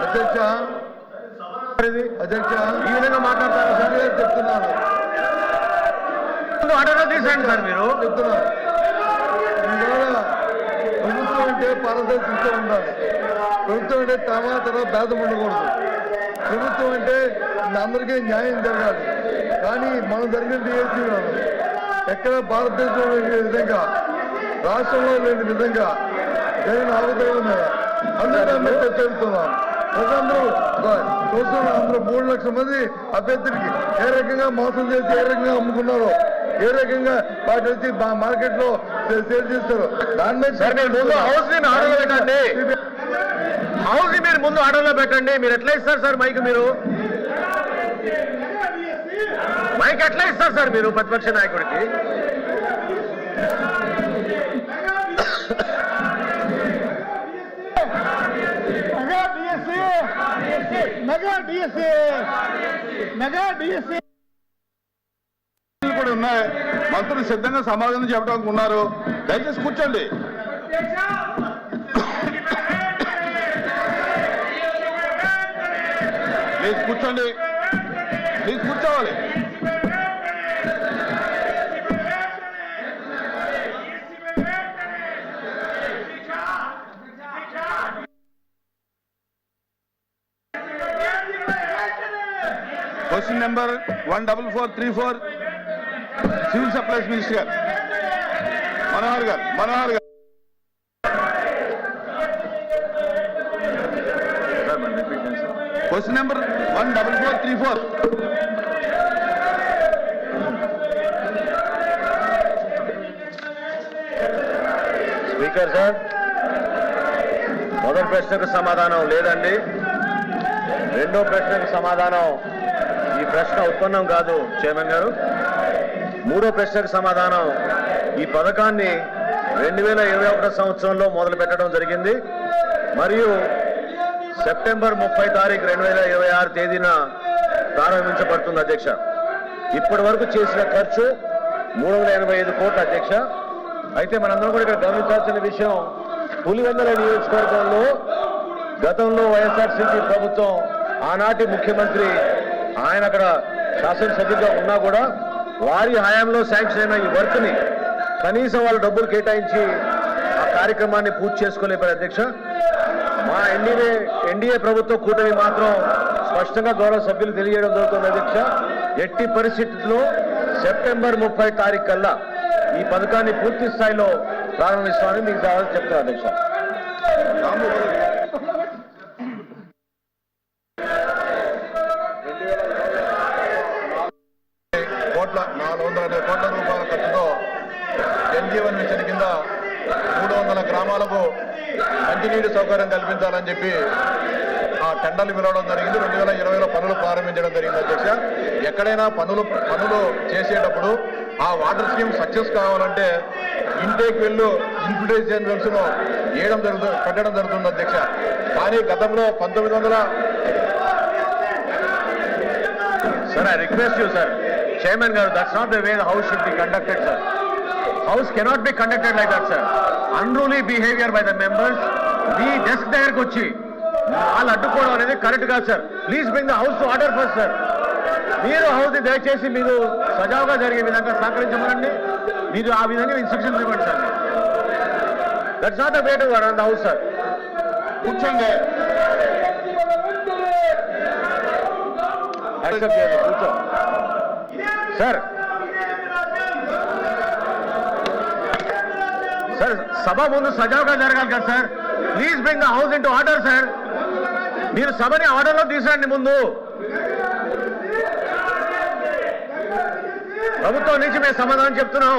అధ్యక్ష అధ్యక్ష ఈ విధంగా మాట్లాడతారు సార్ చెప్తున్నాను. ఆర్డర్ తీసేయండి సార్ మీరు. చెప్తున్నాను ప్రభుత్వం అంటే పారదర్శకత ఉండాలి. ప్రభుత్వం అంటే తర్వాత భేదం ఉండకూడదు. ప్రభుత్వం అంటే అందరికీ న్యాయం జరగాలి. కానీ మనం జరిగిన డిఎస్సీ ఎక్కడ భారతదేశంలో లేని విధంగా, రాష్ట్రంలో లేని విధంగా జరిగిన అవగాహన అందరూ చేరుతున్నాం. ప్రజలందరూ చూస్తున్నారు. అందరూ 3 లక్షల మంది అభ్యర్థులకి ఏ రకంగా మోసం చేసి ఏ రకంగా అమ్ముకున్నారో, ఏ రకంగా వాటి వచ్చి మార్కెట్ లో సేల్ చేస్తారు. దాని మీద హౌస్ ని ఆర్డర్లో పెట్టండి. హౌస్ ని మీరు ముందు ఆర్డర్లో పెట్టండి. మీరు ఎట్లా ఇస్తారు సార్ మైక్? మీరు మైక్ ఎట్లా ఇస్తారు సార్ మీరు ప్రతిపక్ష నాయకుడికి? కూడా ఉన్నాయి. మంత్రులు సిద్ధంగా సమాధానం చెప్పడానికి ఉన్నారు. దయచేసి కూర్చోండి. ప్లీజ్ కూర్చోండి. ప్లీజ్ కూర్చోవాలి. Question number 14434 civil supplies minister Manohar garu. Question number 14434. Speaker sir, మొదటి ప్రశ్నకు సమాధానం లేదండి. రెండో ప్రశ్నకు సమాధానం, ఈ ప్రశ్న ఉత్పన్నం కాదు చైర్మన్ గారు. మూడో ప్రశ్నకు సమాధానం, ఈ పథకాన్ని 2021 సంవత్సరంలో మొదలు పెట్టడం జరిగింది మరియు సెప్టెంబర్ 30 తారీఖు 2026 తేదీన ప్రారంభించబడుతుంది అధ్యక్ష. ఇప్పటి వరకు చేసిన ఖర్చు 385 కోట్ల అధ్యక్ష. అయితే మనందరం కూడా ఇక్కడ గమనించాల్సిన విషయం, పులివెందుల నియోజకవర్గంలో గతంలో వైఎస్ఆర్సీపీ ప్రభుత్వం, ఆనాటి ముఖ్యమంత్రి ఆయన అక్కడ శాసనసభ్యుగా ఉన్నా కూడా వారి హయాంలో శాంక్షన్ అయిన ఈ వర్క్ ని కనీసం వాళ్ళు డబ్బులు కేటాయించి ఆ కార్యక్రమాన్ని పూర్తి చేసుకోలేపారు అధ్యక్ష. మా ఎన్డీఏ ప్రభుత్వ కూటమి మాత్రం స్పష్టంగా గౌరవ సభ్యులు తెలియజేయడం జరుగుతుంది అధ్యక్ష. ఎట్టి పరిస్థితుల్లో సెప్టెంబర్ 30 తారీఖు కల్లా ఈ పథకాన్ని పూర్తి స్థాయిలో ప్రారంభిస్తామని మీకు దాదాపు చెప్తారు అధ్యక్ష. కోట్ల 400 కోట్ల రూపాయల ఖర్చుతో జలజీవన్ మిషన్ కింద 300 గ్రామాలకు మంచినీటి సౌకర్యం కల్పించాలని చెప్పి ఆ టెండర్లు పిలవడం జరిగింది. 2020లో పనులు ప్రారంభించడం జరిగింది అధ్యక్ష. ఎక్కడైనా పనులు చేసేటప్పుడు ఆ వాటర్ స్కీమ్ సక్సెస్ కావాలంటే ఇంటేక్ వెళ్ళు ఇన్ఫిల్ట్రేషన్ వెల్స్ ను పెట్టడం జరుగుతుంది అధ్యక్ష. కానీ గతంలో 1900 Sir, I request you, sir. Chairman garu, that's not the way the house should be conducted, sir. House cannot be conducted like that, sir. Unruly behavior by the members. The desk దగ్గరకు వచ్చి వాళ్ళు అడ్డుకోవడం అనేది correct కాదు sir. Please bring the house to order first sir. మీరు house దయచేసి మీరు సజావుగా జరిగే విధంగా సహకరించమనండి. మీరు ఆ విధంగా ఇన్స్ట్రక్షన్స్ ఇవ్వండి sir. That's not the way to run the house sir. కూర్చోండి. యాక్సెప్ట్ చేయండి, కూర్చో సార్. సార్ సభ ముందు సజావుగా జరగాలి కదా sir. Please bring the house in to order sir. మీరు సభని ఆర్డర్లో తీసుకురండి ముందు. ప్రభుత్వం నుంచి మేము సమాధానం చెప్తున్నాం,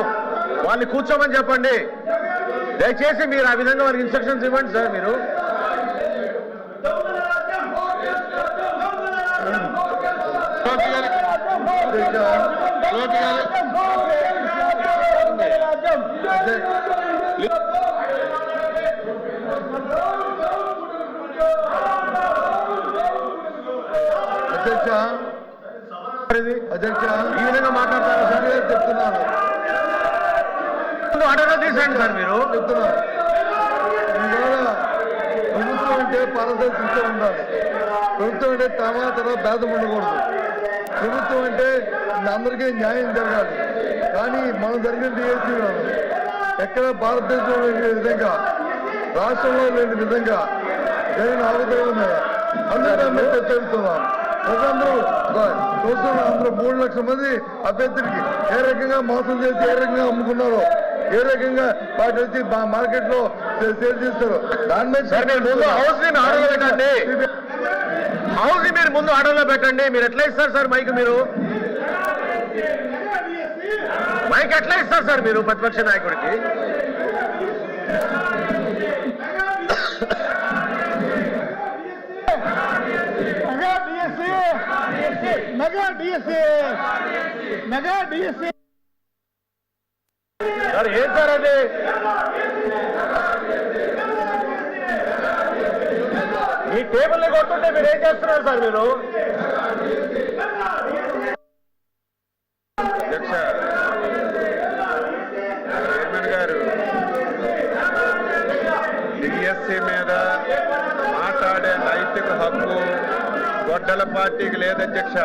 వాళ్ళని కూర్చోమని చెప్పండి. దయచేసి మీరు ఆ విధంగా వారికి ఇన్స్ట్రక్షన్స్ ఇవ్వండి సార్. మీరు అధ్యక్ష ఈ విధంగా మాట్లాడతారు సార్ చెప్తున్నాను. ఆర్డర్లో తీసేయండి సార్. మీరు చెప్తున్నాను పారదర్శకత ఉండాలి. ప్రభుత్వం అంటే తమాతర భేదం ఉండకూడదు. ప్రభుత్వం అంటే అందరికీ న్యాయం జరగాలి. కానీ మనం జరిగిన డిఎస్సీ ఎక్కడ భారతదేశంలో లేని విధంగా, రాష్ట్రంలో లేని విధంగా జరిగిన అవకాశం మీద అందరూ మేము చర్చిస్తున్నాం. ప్రజలందరూ చూస్తున్న అందరూ 3 లక్షల మంది అభ్యర్థులకి ఏ రకంగా మోసం చేసి ఏ రకంగా అమ్ముకున్నారో, ఏ రకంగా వాటి వచ్చి మార్కెట్ లో సేల్ చేస్తారు. దాని మీద హౌస్ ని ఆర్డర్లో పెట్టండి. హౌస్ ని మీరు ముందు ఆర్డర్లో పెట్టండి. మీరు ఎట్లా ఇస్తారు సార్ మైక్? మీరు మైక్ ఎట్లా ఇస్తారు సార్ మీరు ప్రతిపక్ష నాయకుడికి? సార్ ఏం సార్ అది? మీ టేబుల్ని కొట్టుంటే మీరు ఏం చేస్తున్నారు సార్ మీరు? అధ్యక్ష, చైర్మన్ గారు డిఎస్సీ మీద మాట్లాడే నైతిక హక్కు గొడ్డల పార్టీకి లేదధ్యక్ష.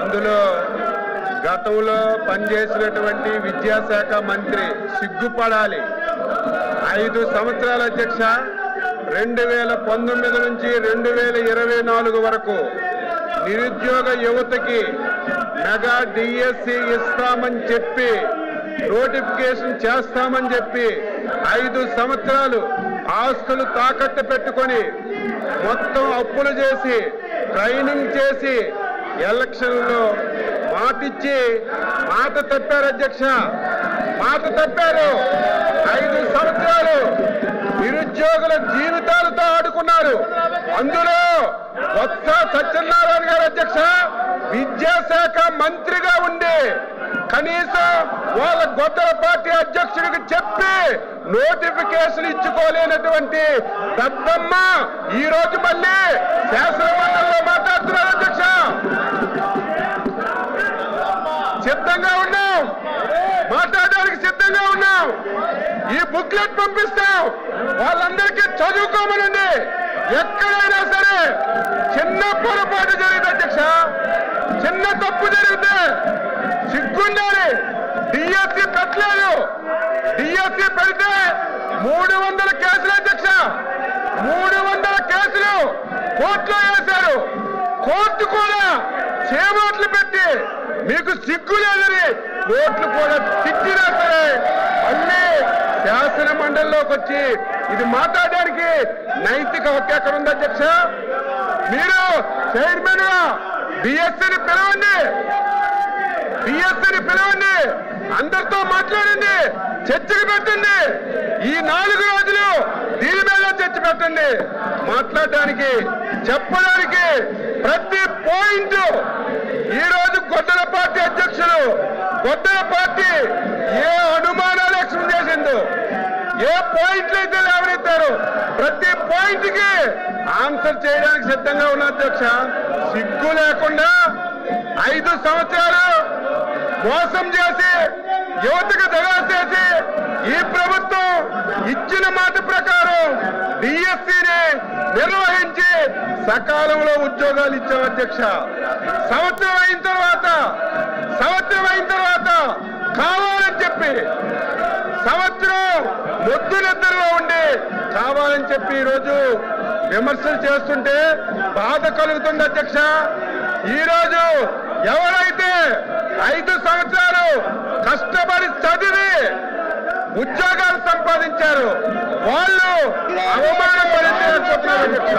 అందులో గతంలో పనిచేసినటువంటి విద్యాశాఖ మంత్రి సిగ్గుపడాలి. 5 సంవత్సరాల అధ్యక్ష, 2019 నుంచి 2024 వరకు నిరుద్యోగ యువతకి మెగా డిఎస్సి ఇస్తామని చెప్పి, నోటిఫికేషన్ చేస్తామని చెప్పి 5 సంవత్సరాలు ఆస్తులు తాకట్టు పెట్టుకొని మొత్తం అప్పులు చేసి ట్రైనింగ్ చేసి ఎలక్షన్లో మాటిచ్చి మాట తప్పారు అధ్యక్ష. మాట తప్పారు. 5 సంవత్సరాలు నిరుద్యోగుల జీవితాలతో ఆడుకున్నారు. అందులో బొత్స సత్యనారాయణ గారు అధ్యక్ష విద్యాశాఖ మంత్రిగా ఉండి కనీసం వాళ్ళ గొడ్డల పార్టీ అధ్యక్షుడికి చెప్పి నోటిఫికేషన్ ఇచ్చుకోలేనటువంటి దద్దమ్మ ఈ రోజు మళ్ళీ శాసనమండలిలో మాట్లాడుతున్నారు అధ్యక్ష. సిద్ధంగా ఉన్నాం, మాట్లాడడానికి సిద్ధంగా ఉన్నాం. ఈ బుక్లెట్ పంపిస్తాం, వాళ్ళందరికీ చదువుకోమనండి. ఎక్కడైనా సరే చిన్న పొరపాటు జరిగింది అధ్యక్ష, చిన్న తప్పు జరిగితే సిగ్గుండాలి. డిఎస్సీ పెట్టలేదు. డిఎస్సీ పెడితే 300 కేసులు అధ్యక్ష, 300 కేసులు కోర్టులో వేశారు. కోర్టు కూడా చేమాట్లు పెట్టి మీకు సిగ్గు లేదని కోర్టులు కూడా తిట్టినా సరే మళ్ళీ శాసన మండలిలోకి వచ్చి ఇది మాట్లాడడానికి నైతిక హక్కు ఎక్కడ ఉంది అధ్యక్ష? మీరు చైర్మన్ గా డిఎస్సీని పిలవండి, డిఎస్సీని పిలవండి, అందరితో మాట్లాడండి, చర్చకు పెట్టండి. ఈ 4 రోజులు దీని మీద చర్చ పెట్టండి. మాట్లాడడానికి చెప్పడానికి ప్రతి పాయింట్ ఈ రోజు గొడ్డల పార్టీ అధ్యక్షులు గొడ్డల పార్టీ ఏ అనుమానాలు ఎక్స్ప్రెస్ చేసిందో, ఏ పాయింట్లు అయితే లేవనెత్తారో ప్రతి పాయింట్ కి ఆన్సర్ చేయడానికి సిద్ధంగా ఉన్న అధ్యక్ష. సిగ్గు లేకుండా 5 సంవత్సరాలు మోసం చేసి యువతకు దగా చేసి ఈ ప్రభుత్వం ఇచ్చిన మాట ప్రకారం డిఎస్సీని నిర్వహించి సకాలంలో ఉద్యోగాలు ఇచ్చాం అధ్యక్ష. సంవత్సరం అయిన తర్వాత కావాలని చెప్పి సంవత్సరం మొద్దునిద్దరిలో ఉండి కావాలని చెప్పి ఈరోజు విమర్శలు చేస్తుంటే బాధ కలుగుతుంది అధ్యక్ష. ఈరోజు ఎవరైతే 5 సంవత్సరాలు కష్టపడి చదివి ఉద్యోగాలు సంపాదించారు వాళ్ళు అవమానం పడితే చెప్తున్నారు అధ్యక్ష.